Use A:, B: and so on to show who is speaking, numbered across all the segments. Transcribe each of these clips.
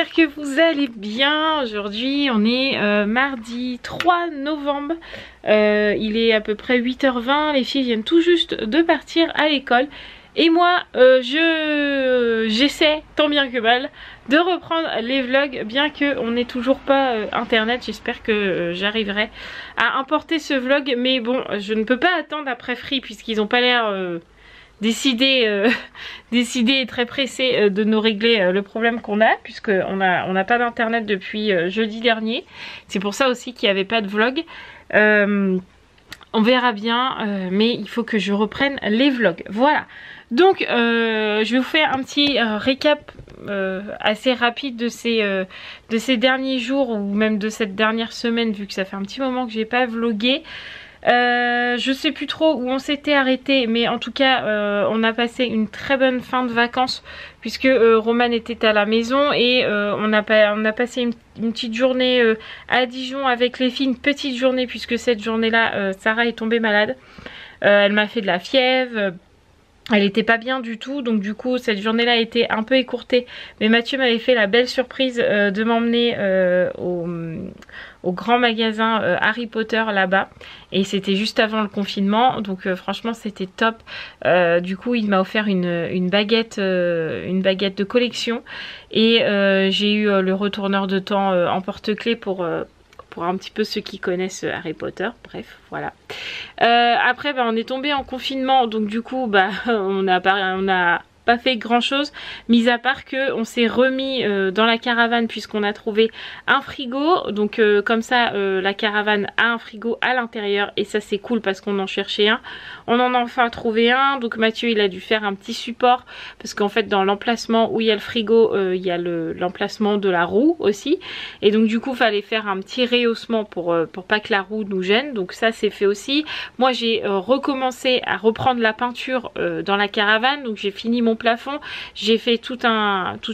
A: j'espère que vous allez bien. Aujourd'hui on est mardi 3 novembre, il est à peu près 8h20, les filles viennent tout juste de partir à l'école. Et moi j'essaie tant bien que mal de reprendre les vlogs, bien qu'on n'ait toujours pas internet. J'espère que j'arriverai à importer ce vlog, mais bon, je ne peux pas attendre après Free puisqu'ils n'ont pas l'air décidés et très pressés de nous régler le problème qu'on a, puisqu'on n'a pas d'internet depuis jeudi dernier. C'est pour ça aussi qu'il n'y avait pas de vlog. On verra bien, mais il faut que je reprenne les vlogs. Voilà. Donc je vais vous faire un petit récap assez rapide de ces derniers jours, ou même de cette dernière semaine, vu que ça fait un petit moment que j'ai pas vlogué. Je sais plus trop où on s'était arrêté, mais en tout cas on a passé une très bonne fin de vacances, puisque Roman était à la maison et on a passé une petite journée à Dijon avec les filles, une petite journée, puisque cette journée là Sarah est tombée malade. Elle m'a fait de la fièvre. Elle était pas bien du tout, donc du coup cette journée là a été un peu écourtée, mais Mathieu m'avait fait la belle surprise de m'emmener au grand magasin Harry Potter là-bas, et c'était juste avant le confinement, donc franchement c'était top. Du coup il m'a offert une baguette de collection, et j'ai eu le retourneur de temps en porte-clés pour un petit peu ceux qui connaissent Harry Potter. Bref, voilà. Après on est tombé en confinement, donc du coup on a pas fait grand chose, mis à part que on s'est remis dans la caravane, puisqu'on a trouvé un frigo. Donc comme ça la caravane a un frigo à l'intérieur, et ça c'est cool parce qu'on en cherchait un. On en a enfin trouvé un, donc Mathieu il a dû faire un petit support, parce qu'en fait dans l'emplacement où il y a le frigo, il y a l'emplacement de la roue aussi, et donc du coup fallait faire un petit rehaussement pour pas que la roue nous gêne. Donc ça c'est fait aussi. Moi j'ai recommencé à reprendre la peinture dans la caravane, donc j'ai fini mon plafond, j'ai fait toute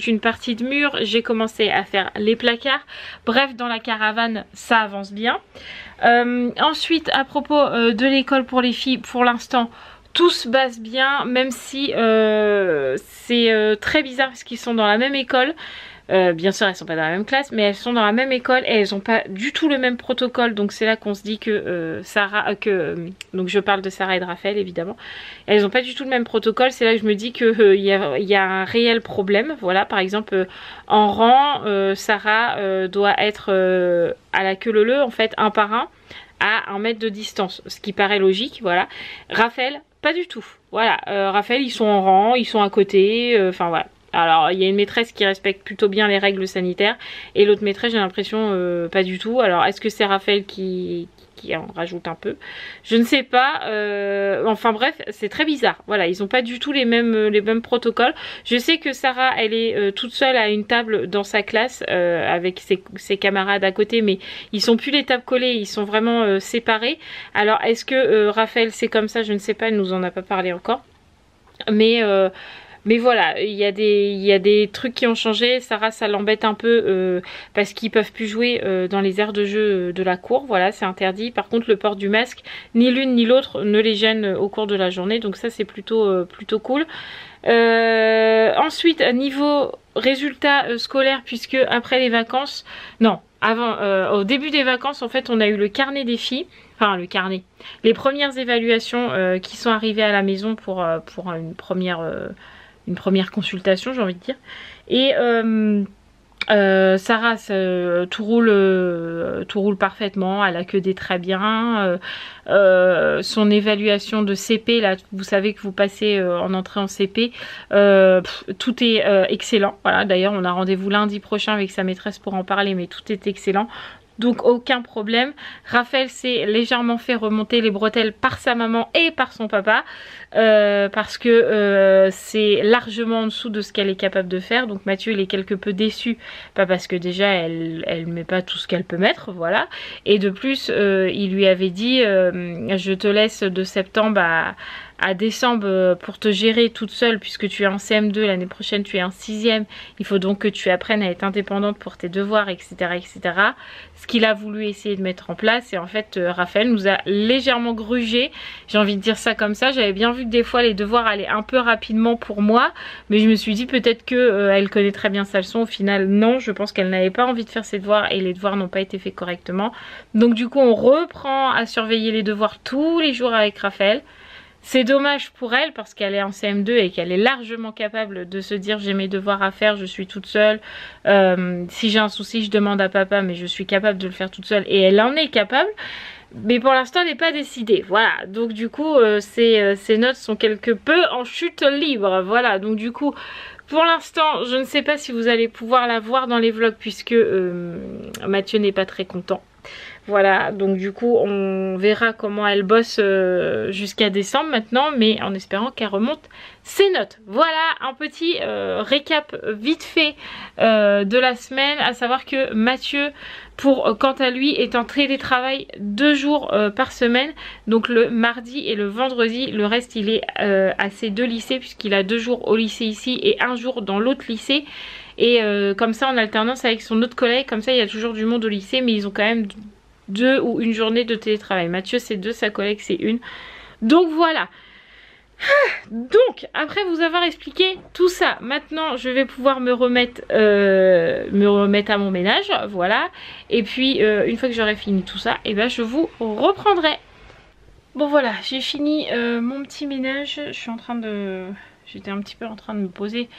A: une partie de mur, j'ai commencé à faire les placards. Bref, dans la caravane ça avance bien. Ensuite, à propos de l'école pour les filles, pour l'instant tout se passe bien, même si c'est très bizarre parce qu'ils sont dans la même école. Bien sûr elles sont pas dans la même classe, mais elles sont dans la même école et elles ont pas du tout le même protocole. Donc c'est là qu'on se dit que donc je parle de Sarah et de Raphaël évidemment, elles ont pas du tout le même protocole. C'est là que je me dis que il y a un réel problème. Voilà, par exemple en rang, Sarah doit être à la queue leu en fait, un par un, à 1 mètre de distance, ce qui paraît logique. Voilà. Raphaël pas du tout. Voilà, Raphaël ils sont en rang, ils sont à côté, enfin voilà. Alors il y a une maîtresse qui respecte plutôt bien les règles sanitaires, et l'autre maîtresse j'ai l'impression pas du tout. Alors est-ce que c'est Raphaël qui en rajoute un peu? Je ne sais pas. Enfin bref, c'est très bizarre. Voilà, ils n'ont pas du tout les mêmes protocoles. Je sais que Sarah elle est toute seule à une table dans sa classe avec ses camarades à côté, mais ils sont plus les tables collées, ils sont vraiment séparés. Alors est-ce que Raphaël c'est comme ça? Je ne sais pas, elle nous en a pas parlé encore. Mais voilà, il y a des trucs qui ont changé. Sarah ça l'embête un peu parce qu'ils peuvent plus jouer dans les aires de jeu de la cour. Voilà, c'est interdit. Par contre le port du masque, ni l'une ni l'autre ne les gêne au cours de la journée. Donc ça c'est plutôt cool. Ensuite niveau résultats scolaires, puisque après les vacances, non, au début des vacances en fait on a eu le carnet des filles. Enfin le carnet, les premières évaluations qui sont arrivées à la maison pour une première consultation, j'ai envie de dire. Et Sarah tout roule parfaitement, elle a que des très bien. Son évaluation de CP, là vous savez que vous passez en entrée en CP, tout est excellent. Voilà, d'ailleurs on a rendez-vous lundi prochain avec sa maîtresse pour en parler, mais tout est excellent. Donc aucun problème. Raphaël s'est légèrement fait remonter les bretelles par sa maman et par son papa, parce que c'est largement en dessous de ce qu'elle est capable de faire. Donc Mathieu il est quelque peu déçu, pas parce que déjà elle met pas tout ce qu'elle peut mettre, voilà. Et de plus il lui avait dit je te laisse de septembre à décembre pour te gérer toute seule puisque tu es en CM2, l'année prochaine tu es en 6e, il faut donc que tu apprennes à être indépendante pour tes devoirs, etc. etc. Ce qu'il a voulu essayer de mettre en place, et en fait Raphaël nous a légèrement grugé, j'ai envie de dire ça comme ça. J'avais bien vu que des fois les devoirs allaient un peu rapidement pour moi, mais je me suis dit peut-être que elle connaît très bien sa leçon. Au final non, je pense qu'elle n'avait pas envie de faire ses devoirs et les devoirs n'ont pas été faits correctement. Donc du coup on reprend à surveiller les devoirs tous les jours avec Raphaël. C'est dommage pour elle parce qu'elle est en CM2 et qu'elle est largement capable de se dire j'ai mes devoirs à faire, je suis toute seule. Si j'ai un souci, je demande à papa, mais je suis capable de le faire toute seule et elle en est capable. Mais pour l'instant, elle n'est pas décidée. Voilà, donc du coup, ses notes sont quelque peu en chute libre. Voilà, donc du coup, pour l'instant, je ne sais pas si vous allez pouvoir la voir dans les vlogs puisque Mathieu n'est pas très content. Voilà, donc du coup on verra comment elle bosse jusqu'à décembre maintenant, mais en espérant qu'elle remonte ses notes. Voilà un petit récap vite fait de la semaine, à savoir que Mathieu, quant à lui, est en télétravail 2 jours par semaine, donc le mardi et le vendredi. Le reste il est à ses 2 lycées puisqu'il a 2 jours au lycée ici et 1 jour dans l'autre lycée. Et comme ça en alternance avec son autre collègue, comme ça il y a toujours du monde au lycée, mais ils ont quand même 2 ou 1 journée de télétravail. Mathieu c'est 2, sa collègue c'est 1. Donc voilà. Donc après vous avoir expliqué tout ça, maintenant je vais pouvoir me remettre à mon ménage. Voilà. Et puis une fois que j'aurai fini tout ça, et ben je vous reprendrai. Bon voilà, j'ai fini mon petit ménage. J'étais un petit peu en train de me poser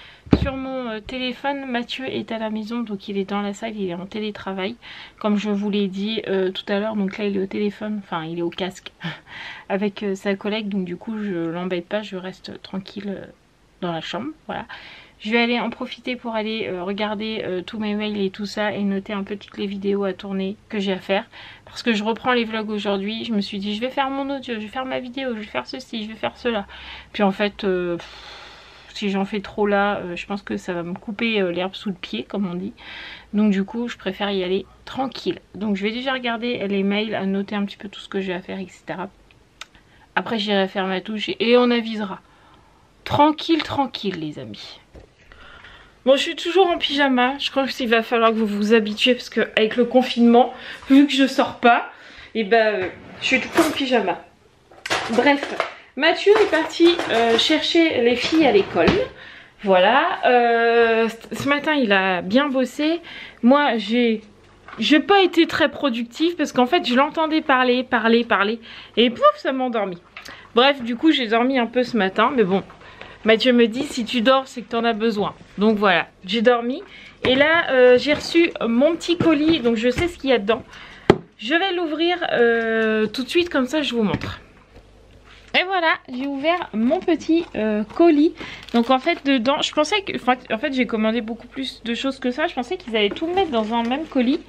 A: sur mon téléphone. Mathieu est à la maison, donc il est dans la salle, il est en télétravail. Comme je vous l'ai dit tout à l'heure, donc là il est au téléphone, enfin il est au casque avec sa collègue. Donc du coup je l'embête pas, je reste tranquille dans la chambre. Voilà. Je vais aller en profiter pour aller regarder tous mes mails et tout ça et noter un peu toutes les vidéos à tourner que j'ai à faire. Parce que je reprends les vlogs aujourd'hui, je me suis dit je vais faire mon audio, je vais faire ma vidéo, je vais faire ceci, je vais faire cela. Puis en fait, si j'en fais trop là, je pense que ça va me couper l'herbe sous le pied comme on dit. Donc du coup je préfère y aller tranquille. Donc je vais déjà regarder les mails, à noter un petit peu tout ce que j'ai à faire, etc. Après j'irai faire ma touche et on avisera. Tranquille, tranquille les amis. Bon, je suis toujours en pyjama. Je crois qu'il va falloir que vous vous habituez parce qu'avec le confinement, vu que je sors pas, et ben je suis tout le temps en pyjama. Bref, Mathieu est parti chercher les filles à l'école. Voilà. Ce matin, il a bien bossé. Moi, j'ai pas été très productive parce qu'en fait, je l'entendais parler. Et pouf, ça m'a endormi. Bref, du coup, j'ai dormi un peu ce matin. Mais bon, Mathieu me dit si tu dors c'est que tu en as besoin. Donc voilà, j'ai dormi. Et là j'ai reçu mon petit colis. Donc je sais ce qu'il y a dedans. Je vais l'ouvrir tout de suite, comme ça je vous montre. Et voilà, j'ai ouvert mon petit colis. Donc en fait dedans, je pensais que... En fait j'ai commandé beaucoup plus de choses que ça. Je pensais qu'ils allaient tout mettre dans un même colis.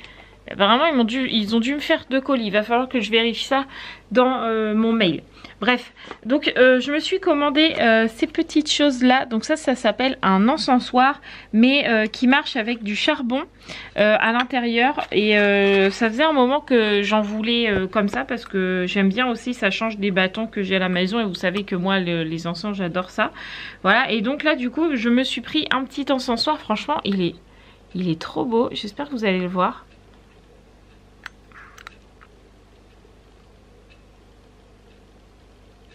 A: Vraiment ils ont dû me faire 2 colis. Il va falloir que je vérifie ça dans mon mail. Bref, donc je me suis commandé ces petites choses là. Donc ça s'appelle un encensoir, mais qui marche avec du charbon à l'intérieur. Et ça faisait un moment que j'en voulais comme ça, parce que j'aime bien aussi, ça change des bâtons que j'ai à la maison. Et vous savez que moi les encens j'adore ça. Voilà, et donc là du coup je me suis pris un petit encensoir. Franchement il est trop beau, j'espère que vous allez le voir.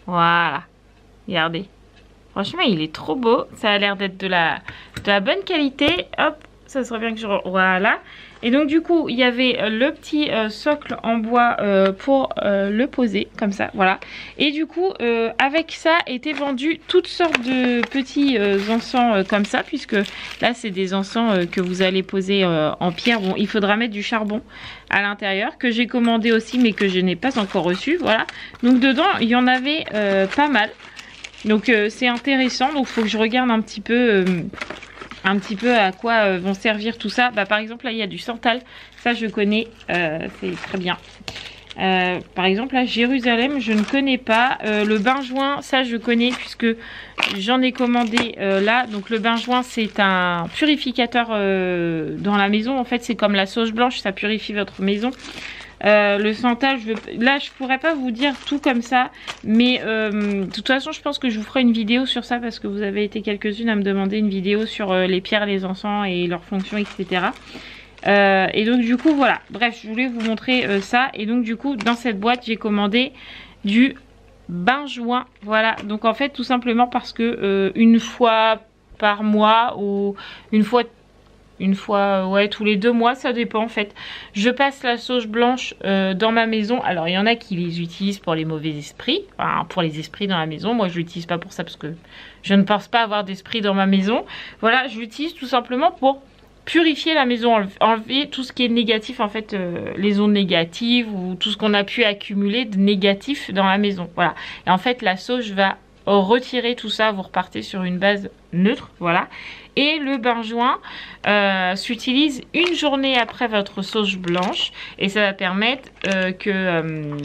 A: Voilà, regardez. Franchement, il est trop beau. Ça a l'air d'être de la bonne qualité. Hop, ça serait bien que je... Voilà. Et donc du coup, il y avait le petit socle en bois pour le poser, comme ça, voilà. Et du coup, avec ça, étaient vendus toutes sortes de petits encens comme ça, puisque là, c'est des encens que vous allez poser en pierre. Bon, il faudra mettre du charbon à l'intérieur, que j'ai commandé aussi, mais que je n'ai pas encore reçu, voilà. Donc dedans, il y en avait pas mal. Donc c'est intéressant, donc il faut que je regarde un petit peu à quoi vont servir tout ça. Bah, par exemple là il y a du santal, ça je connais, c'est très bien. Par exemple là Jérusalem je ne connais pas. Le benjoin ça je connais puisque j'en ai commandé là. Donc le benjoin c'est un purificateur dans la maison. En fait c'est comme la sauge blanche, ça purifie votre maison. Le Santal, là je pourrais pas vous dire tout comme ça, mais de toute façon je pense que je vous ferai une vidéo sur ça parce que vous avez été quelques-unes à me demander une vidéo sur les pierres, les encens et leurs fonctions, etc. Et donc du coup voilà, bref, je voulais vous montrer ça. Et donc du coup dans cette boîte j'ai commandé du benjoin. Voilà, donc en fait tout simplement parce que une fois par mois ou une fois ouais, tous les 2 mois, ça dépend en fait, je passe la sauge blanche dans ma maison. Alors il y en a qui les utilisent pour les mauvais esprits, enfin, pour les esprits dans la maison. Moi je l'utilise pas pour ça parce que je ne pense pas avoir d'esprit dans ma maison. Voilà, je l'utilise tout simplement pour purifier la maison, enlever tout ce qui est négatif en fait, les ondes négatives ou tout ce qu'on a pu accumuler de négatif dans la maison. Voilà, et en fait la sauge va retirer tout ça, vous repartez sur une base neutre. Voilà. Et le benjoin s'utilise une journée après votre sauge blanche et ça va permettre que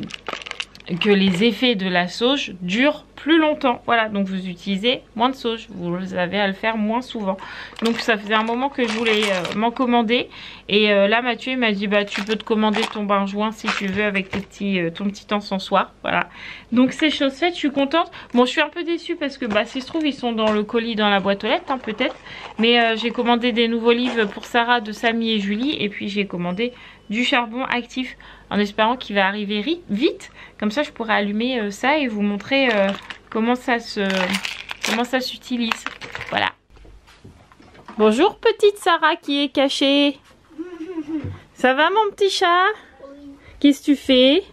A: les effets de la sauge durent plus longtemps. Voilà, donc vous utilisez moins de sauge, vous avez à le faire moins souvent. Donc ça faisait un moment que je voulais m'en commander. Et là Mathieu m'a dit bah tu peux te commander ton benjoin si tu veux avec ton petit encensoir. Voilà, donc c'est chose faite, je suis contente. Bon, je suis un peu déçue parce que bah si se trouve ils sont dans le colis dans la boîte aux lettres hein, peut-être. Mais j'ai commandé des nouveaux livres pour Sarah de Samy et Julie. Et puis j'ai commandé du charbon actif en espérant qu'il va arriver vite. Comme ça je pourrai allumer ça et vous montrer comment ça s'utilise. Voilà. Bonjour petite Sarah qui est cachée. Ça va mon petit chat? Oui. Qu'est-ce que tu fais?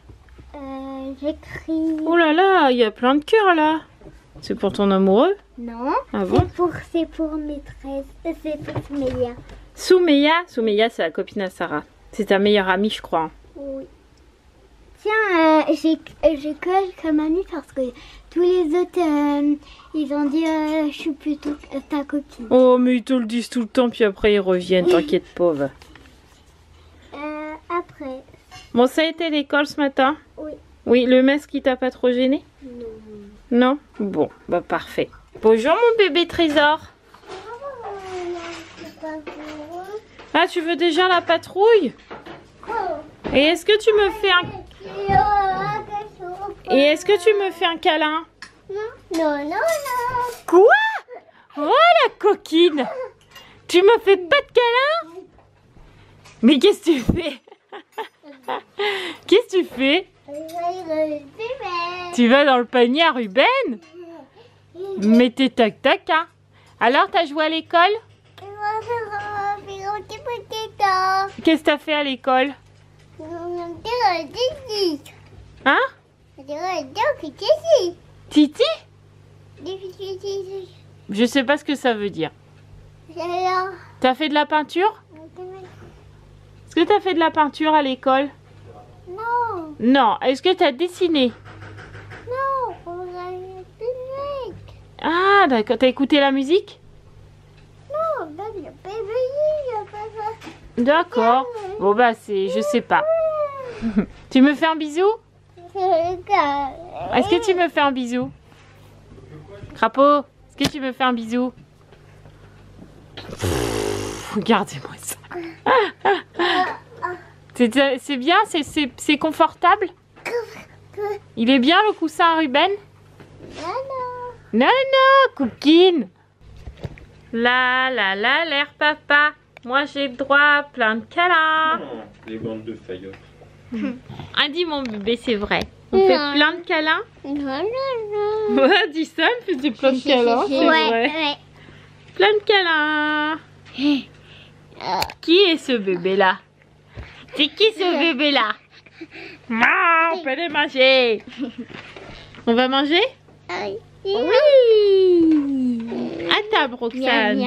B: J'écris.
A: Oh là là, il y a plein de cœurs là. C'est pour ton amoureux?
B: Non.
A: Ah bon?
B: C'est pour maîtresse. C'est pour Soumeya.
A: Soumeya? Soumeya c'est la copine à Sarah. C'est ta meilleure amie je crois.
B: Oui. Tiens, je colle comme amie parce que tous les autres, ils ont dit je suis plutôt ta copine.
A: Oh mais ils te le disent tout le temps puis après ils reviennent, t'inquiète pauvre.
B: Après.
A: Bon, ça a été l'école ce matin?
B: Oui.
A: Oui, le masque qui t'a pas trop gêné?
B: Non.
A: Non? Bon, bah parfait. Bonjour mon bébé trésor. Ah, tu veux déjà la patrouille? Et est-ce que tu me fais un câlin?
B: Non.
A: Quoi? Oh la coquine! Tu me fais pas de câlin? Mais qu'est-ce que tu fais? Qu'est-ce que tu fais? Tu vas dans le panier à Ruben? Mais t'es tac-tac hein. Alors t'as joué à l'école? Qu'est-ce que t'as fait à l'école? Hein? Titi? Je sais pas ce que ça veut dire. T'as fait de la peinture? Est-ce que t'as fait de la peinture à l'école?
B: Non.
A: Non. Est-ce que t'as dessiné?
B: Non, on a une musique.
A: Ah d'accord, t'as écouté la musique?
B: Non, il n'y a pas de musique.
A: D'accord. Bon bah c'est, je sais pas. Tu me fais un bisou? Est-ce que tu me fais un bisou? Crapaud, est-ce que tu me fais un bisou? Regardez-moi ça. C'est bien, c'est confortable? Il est bien le coussin Ruben? Non, coquine. La, l'air papa. Moi j'ai le droit à plein de câlins.
C: Les bandes de faillotte.
A: Ah dis mon bébé, c'est vrai. On fait plein de câlins?
B: Non.
A: Ouais, dis ça, elle faisait plein de câlins, c'est vrai.
B: Ouais.
A: Plein de câlins. Qui est ce bébé là? C'est qui ce bébé là? On peut les manger. On va manger? Oui. À table Roxane.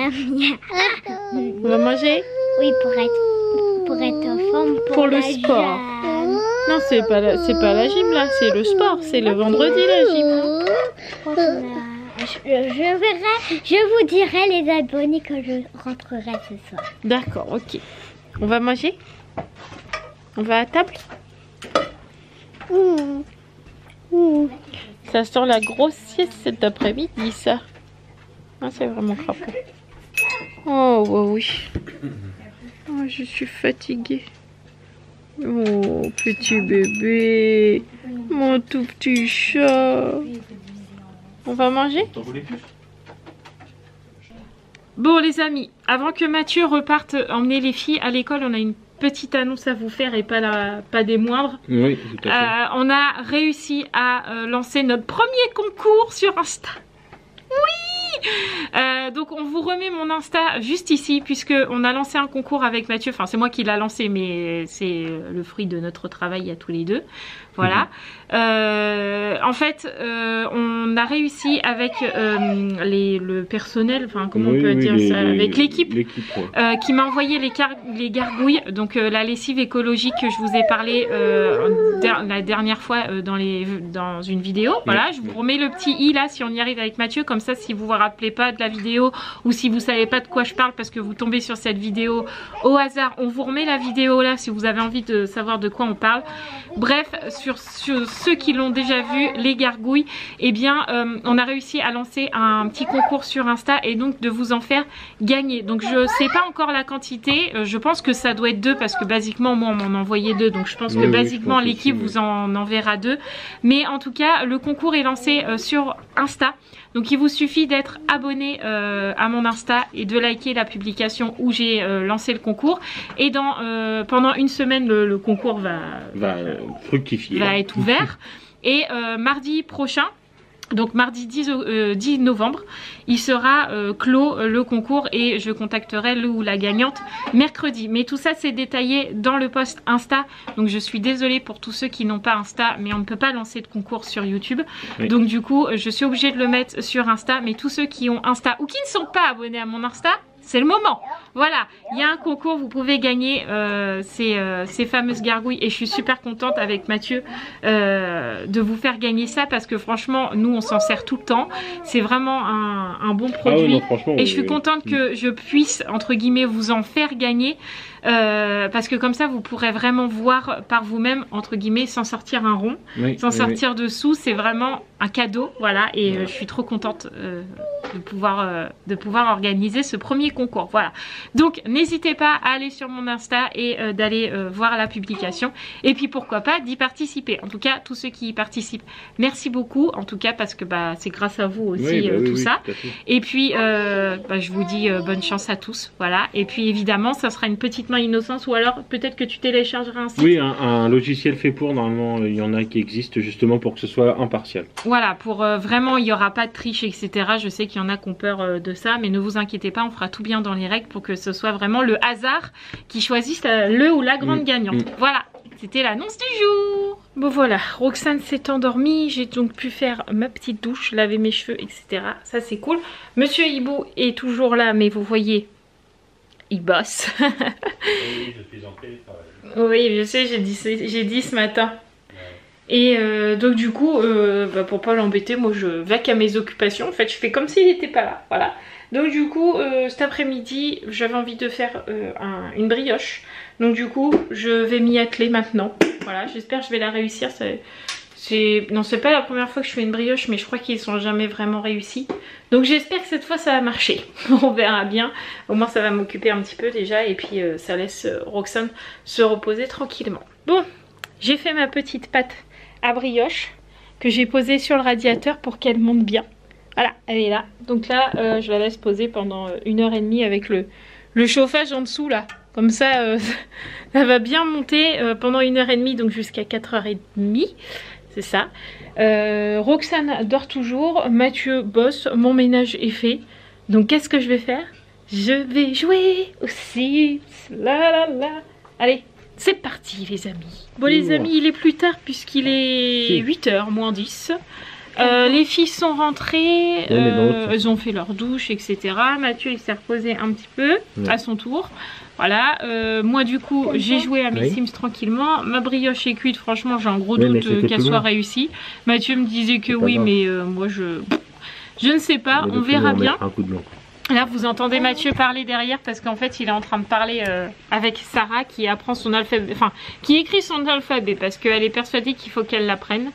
A: On va manger?
B: Oui, pour être en forme
A: pour le sport. Non, c'est pas la gym là, c'est le sport, c'est le vendredi la gym.
B: Je vous dirai les abonnés quand je rentrerai ce soir.
A: D'accord, ok. On va manger? On va à table? Ça sent la grosse sieste cet après-midi, ça. Ah, c'est vraiment Crapaud. Oh, oui. Oh, je suis fatiguée. Oh, petit bébé. Mon tout petit chat. On va manger? Bon les amis, avant que Mathieu reparte emmener les filles à l'école, on a une petite annonce à vous faire et pas des moindres.
C: Oui, tout à fait.
A: On a réussi à lancer notre premier concours sur Insta. Oui, donc on vous remet mon Insta juste ici puisque on a lancé un concours avec Mathieu. Enfin c'est moi qui l'a lancé mais c'est le fruit de notre travail à tous les deux. Voilà. En fait, on a réussi avec le personnel, enfin comment on peut dire ça, avec l'équipe qui m'a envoyé les gargouilles, donc la lessive écologique que je vous ai parlé la dernière fois dans une vidéo. Voilà, je vous remets le petit i là si on y arrive avec Mathieu, comme ça si vous vous rappelez pas de la vidéo ou si vous savez pas de quoi je parle parce que vous tombez sur cette vidéo au hasard, on vous remet la vidéo là si vous avez envie de savoir de quoi on parle. Bref, sur ceux qui l'ont déjà vu, les gargouilles, eh bien on a réussi à lancer un petit concours sur Insta et donc de vous en faire gagner. Donc je sais pas encore la quantité, je pense que ça doit être 2 parce que basiquement moi on m'en envoyait 2, donc je pense que basiquement l'équipe vous en enverra 2. Mais en tout cas le concours est lancé sur Insta. Donc il vous suffit d'être abonné à mon Insta et de liker la publication où j'ai lancé le concours. Et pendant une semaine le concours va fructifier, va être ouvert. Et mardi prochain, donc mardi 10 novembre, il sera clos le concours et je contacterai le ou la gagnante mercredi. Mais tout ça c'est détaillé dans le post Insta. Donc je suis désolée pour tous ceux qui n'ont pas Insta, mais on ne peut pas lancer de concours sur YouTube. Oui. Donc du coup je suis obligée de le mettre sur Insta. Mais tous ceux qui ont Insta ou qui ne sont pas abonnés à mon Insta, c'est le moment. Voilà, il y a un concours, vous pouvez gagner ces fameuses gargouilles et je suis super contente avec Mathieu de vous faire gagner ça parce que franchement, nous on s'en sert tout le temps. C'est vraiment un bon produit et je suis contente que je puisse, entre guillemets, vous en faire gagner parce que comme ça, vous pourrez vraiment voir par vous-même, entre guillemets, sans sortir un rond, sans sortir de sous. C'est vraiment un cadeau, voilà, et je suis trop contente de pouvoir organiser ce premier concours. Voilà, donc n'hésitez pas à aller sur mon Insta et d'aller voir la publication et puis pourquoi pas d'y participer. En tout cas tous ceux qui y participent, merci beaucoup en tout cas parce que c'est grâce à vous aussi tout ça. Et puis je vous dis bonne chance à tous, voilà. Et puis évidemment ça sera une petite main innocence ou alors peut-être que tu téléchargeras un site. Oui, un logiciel fait pour, normalement il y en a qui existent justement pour que ce soit impartial. Voilà, pour vraiment il n'y aura pas de triche etc. Je sais qu'il y en a qui ont peur de ça, mais ne vous inquiétez pas, on fera tout bien dans les règles pour que ce soit vraiment le hasard qui choisisse le ou la grande gagnante. Voilà, c'était l'annonce du jour. Bon voilà, Roxane s'est endormie, j'ai donc pu faire ma petite douche, laver mes cheveux, etc. Ça c'est cool. Monsieur Hibou est toujours là, mais vous voyez, il bosse. Oui, je suis en télétravail. Oui, je sais, j'ai dit ce matin. Et donc du coup, pour pas l'embêter, moi je vaque à mes occupations. En fait, je fais comme s'il n'était pas là. Voilà. Donc du coup, cet après-midi, j'avais envie de faire une brioche. Donc du coup, je vais m'y atteler maintenant. Voilà, j'espère que je vais la réussir. Non, c'est pas la première fois que je fais une brioche, mais je crois qu'ils sont jamais vraiment réussis. Donc j'espère que cette fois ça va marcher. On verra bien. Au moins ça va m'occuper un petit peu déjà. Et puis ça laisse Roxane se reposer tranquillement. Bon, j'ai fait ma petite pâte à brioche que j'ai posée sur le radiateur pour qu'elle monte bien. Voilà, elle est là. Donc là, je la laisse poser pendant 1h30 avec le chauffage en dessous là. Comme ça, ça va bien monter pendant 1h30, donc jusqu'à 4h30. C'est ça. Roxane dort toujours. Mathieu bosse. Mon ménage est fait. Donc qu'est-ce que je vais faire? Je vais jouer aussi. La la la. Allez. C'est parti les amis. Bon les amis, il est plus tard puisqu'il est 8h moins 10. Les filles sont rentrées, elles ont fait leur douche, etc. Mathieu il s'est reposé un petit peu à son tour. Voilà, moi du coup j'ai joué à mes Sims tranquillement. Ma brioche est cuite, franchement j'ai un gros doute qu'elle soit réussie. Mathieu me disait que oui, mais moi je ne sais pas, on verra bien. Là vous entendez Mathieu parler derrière parce qu'en fait il est en train de parler avec Sarah qui apprend son alphabet, enfin qui écrit son alphabet parce qu'elle est persuadée qu'il faut qu'elle l'apprenne.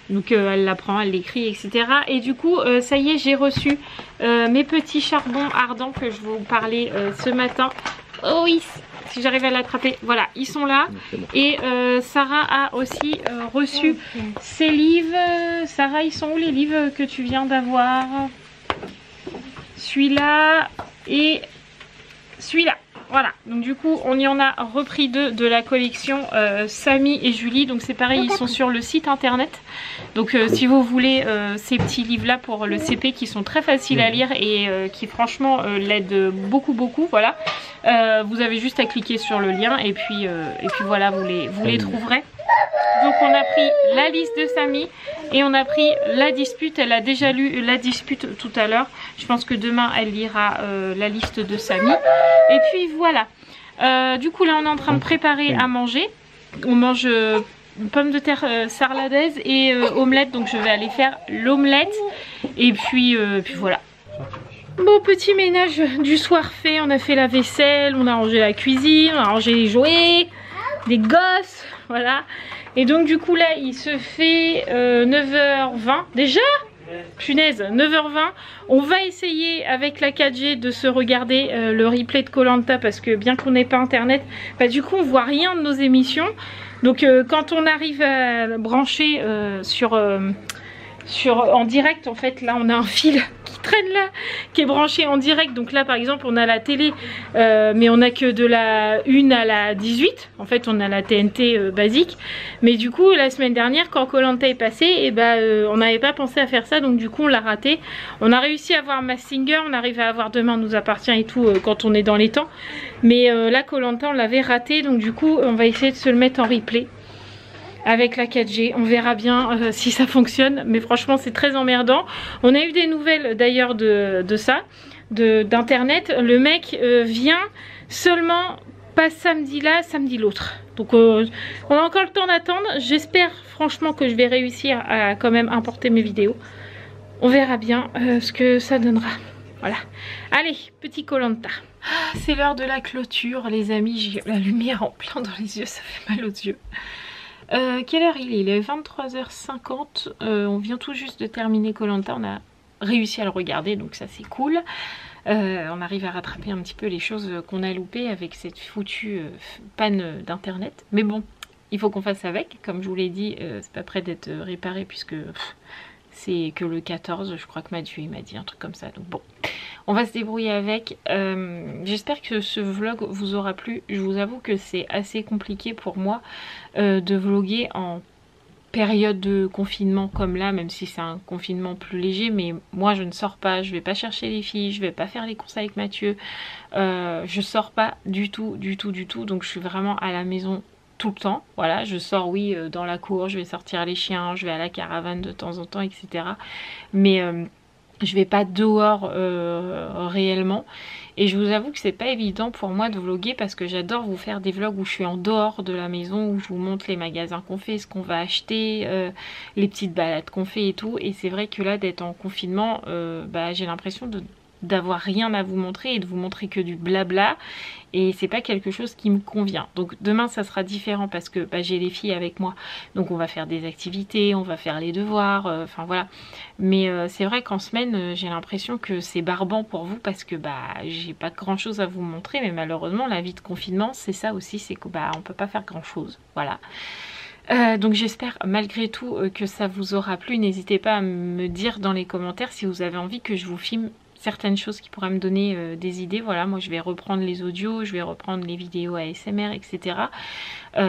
A: Donc elle l'apprend, elle l'écrit, etc. Et du coup, ça y est, j'ai reçu mes petits charbons ardents que je vous parlais ce matin Oh oui, si j'arrive à l'attraper. Voilà, ils sont là. Bon. Et Sarah a aussi reçu ses livres. Sarah, ils sont où les livres que tu viens d'avoir? Celui-là et celui-là. Voilà, donc du coup on y en a repris deux de la collection Samy et Julie. Donc c'est pareil, ils sont sur le site internet. Donc si vous voulez ces petits livres là pour le CP qui sont très faciles à lire et qui franchement l'aident beaucoup. Voilà, vous avez juste à cliquer sur le lien et puis voilà, vous les trouverez. Donc on a pris la liste de Samy et on a pris la dispute. Elle a déjà lu la dispute tout à l'heure. Je pense que demain elle lira la liste de Samy. Et puis voilà. Du coup là on est en train de préparer à manger. On mange pommes de terre sarladaise et omelette. Donc je vais aller faire l'omelette. Et puis voilà. Bon, petit ménage du soir fait. On a fait la vaisselle, on a rangé la cuisine, on a rangé les jouets, des gosses. Voilà. Et donc du coup là il se fait 9h20 déjà. Punaise, 9h20. On va essayer avec la 4G de se regarder le replay de Koh-Lanta parce que bien qu'on n'ait pas internet, bah, du coup on voit rien de nos émissions. Donc quand on arrive à brancher en direct, en fait là on a un fil qui traîne là, qui est branché en direct. Donc là par exemple on a la télé mais on a que de la 1 à la 18. En fait on a la TNT basique. Mais du coup la semaine dernière quand Koh-Lanta est passé, et on n'avait pas pensé à faire ça. Donc du coup on l'a raté. On a réussi à avoir Masked Singer, on arrive à avoir Demain nous appartient et tout quand on est dans les temps. Mais là Koh-Lanta on l'avait raté. Donc du coup on va essayer de se le mettre en replay avec la 4G, on verra bien si ça fonctionne, mais franchement c'est très emmerdant. On a eu des nouvelles d'ailleurs de ça, d'internet. Le mec vient seulement pas samedi là, samedi l'autre. Donc on a encore le temps d'attendre. J'espère franchement que je vais réussir à quand même importer mes vidéos. On verra bien ce que ça donnera. Voilà. Allez, petit Koh-Lanta. C'est l'heure de la clôture les amis, j'ai la lumière en plein dans les yeux, ça fait mal aux yeux. Quelle heure il est? Il est 23h50. On vient tout juste de terminer Koh-Lanta. On a réussi à le regarder, donc ça c'est cool. On arrive à rattraper un petit peu les choses qu'on a loupées avec cette foutue panne d'internet. Mais bon, il faut qu'on fasse avec. Comme je vous l'ai dit, c'est pas prêt d'être réparé puisque c'est que le 14. Je crois que Mathieu il m'a dit un truc comme ça. Donc bon, on va se débrouiller avec. J'espère que ce vlog vous aura plu. Je vous avoue que c'est assez compliqué pour moi de vlogger en période de confinement comme là, même si c'est un confinement plus léger. Mais moi je ne sors pas, je vais pas chercher les filles, je vais pas faire les courses avec Mathieu. Je sors pas du tout. Donc je suis vraiment à la maison tout le temps. Voilà, je sors oui dans la cour, je vais sortir les chiens, je vais à la caravane de temps en temps, etc. Mais je vais pas dehors réellement. Et je vous avoue que c'est pas évident pour moi de vlogger parce que j'adore vous faire des vlogs où je suis en dehors de la maison, où je vous montre les magasins qu'on fait, ce qu'on va acheter, les petites balades qu'on fait et tout. Et c'est vrai que là d'être en confinement, j'ai l'impression d'avoir rien à vous montrer et de vous montrer que du blabla, et c'est pas quelque chose qui me convient. Donc demain ça sera différent parce que j'ai les filles avec moi, donc on va faire des activités, on va faire les devoirs, enfin voilà. Mais c'est vrai qu'en semaine j'ai l'impression que c'est barbant pour vous parce que j'ai pas grand chose à vous montrer. Mais malheureusement la vie de confinement c'est ça aussi, c'est que on peut pas faire grand chose, voilà. Donc j'espère malgré tout que ça vous aura plu. N'hésitez pas à me dire dans les commentaires si vous avez envie que je vous filme certaines choses qui pourraient me donner des idées. Voilà, moi je vais reprendre les audios, je vais reprendre les vidéos ASMR, etc.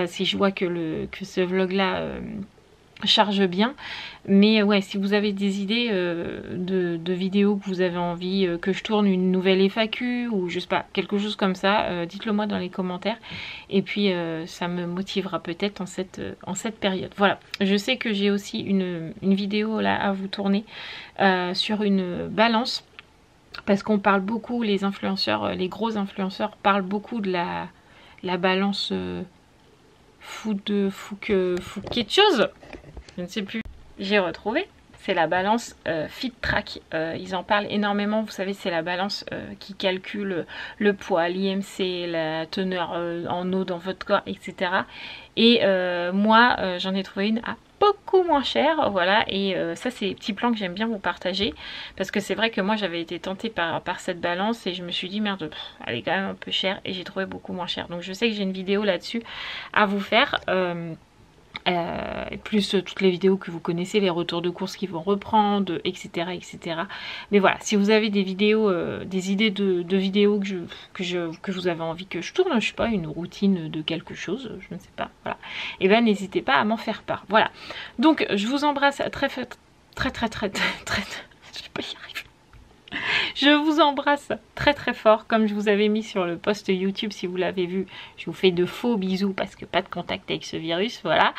A: Si je vois que ce vlog là charge bien. Mais ouais, si vous avez des idées de vidéos que vous avez envie que je tourne une nouvelle FAQ ou je sais pas, quelque chose comme ça, dites-le moi dans les commentaires. Et puis ça me motivera peut-être en cette période. Voilà, je sais que j'ai aussi une vidéo là à vous tourner sur une balance. Parce qu'on parle beaucoup, les influenceurs, les gros influenceurs parlent beaucoup de la balance fou quelque chose. Je ne sais plus. J'ai retrouvé. C'est la balance FitTrack. Ils en parlent énormément. Vous savez, c'est la balance qui calcule le poids, l'IMC, la teneur en eau dans votre corps, etc. Et moi j'en ai trouvé une à beaucoup moins cher, voilà. Et ça c'est des petits plans que j'aime bien vous partager, parce que c'est vrai que moi j'avais été tentée par cette balance et je me suis dit merde, elle est quand même un peu chère, et j'ai trouvé beaucoup moins cher. Donc je sais que j'ai une vidéo là-dessus à vous faire, plus toutes les vidéos que vous connaissez, les retours de courses qui vont reprendre, etc., etc. Mais voilà, si vous avez des vidéos, des idées de vidéos que vous avez envie que je tourne, je sais pas, une routine de quelque chose, je ne sais pas, voilà, et ben n'hésitez pas à m'en faire part. Voilà, donc je vous embrasse très, je vais pas y arriver. Je vous embrasse très très fort, comme je vous avais mis sur le post YouTube, si vous l'avez vu, je vous fais de faux bisous parce que pas de contact avec ce virus, voilà.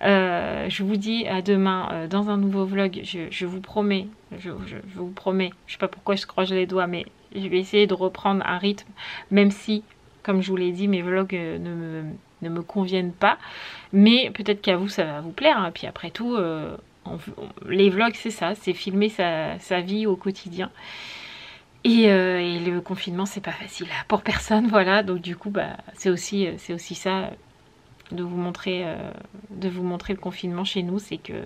A: Je vous dis à demain dans un nouveau vlog, je vous promets, je vous promets, je sais pas pourquoi je croise les doigts, mais je vais essayer de reprendre un rythme, même si, comme je vous l'ai dit, mes vlogs ne me conviennent pas, mais peut-être qu'à vous ça va vous plaire, hein. Puis après tout... les vlogs c'est ça, c'est filmer sa vie au quotidien, et le confinement c'est pas facile pour personne, voilà. Donc du coup bah, c'est aussi ça, de vous montrer le confinement chez nous, c'est qu'il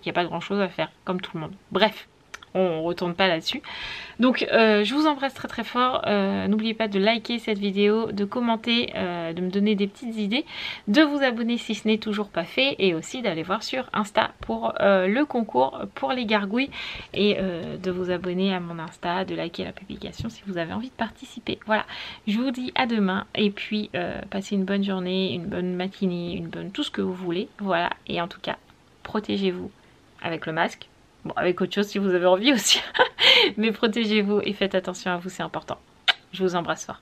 A: n'y a pas grand chose à faire comme tout le monde. Bref, on retourne pas là-dessus. Donc je vous embrasse très très fort, n'oubliez pas de liker cette vidéo, de commenter, de me donner des petites idées, de vous abonner si ce n'est toujours pas fait, et aussi d'aller voir sur Insta pour le concours pour les gargouilles, et de vous abonner à mon Insta, de liker la publication si vous avez envie de participer. Voilà, je vous dis à demain, et puis passez une bonne journée, une bonne matinée, tout ce que vous voulez, voilà. Et en tout cas, protégez-vous avec le masque. Bon, avec autre chose si vous avez envie aussi. Mais protégez-vous et faites attention à vous, c'est important. Je vous embrasse fort.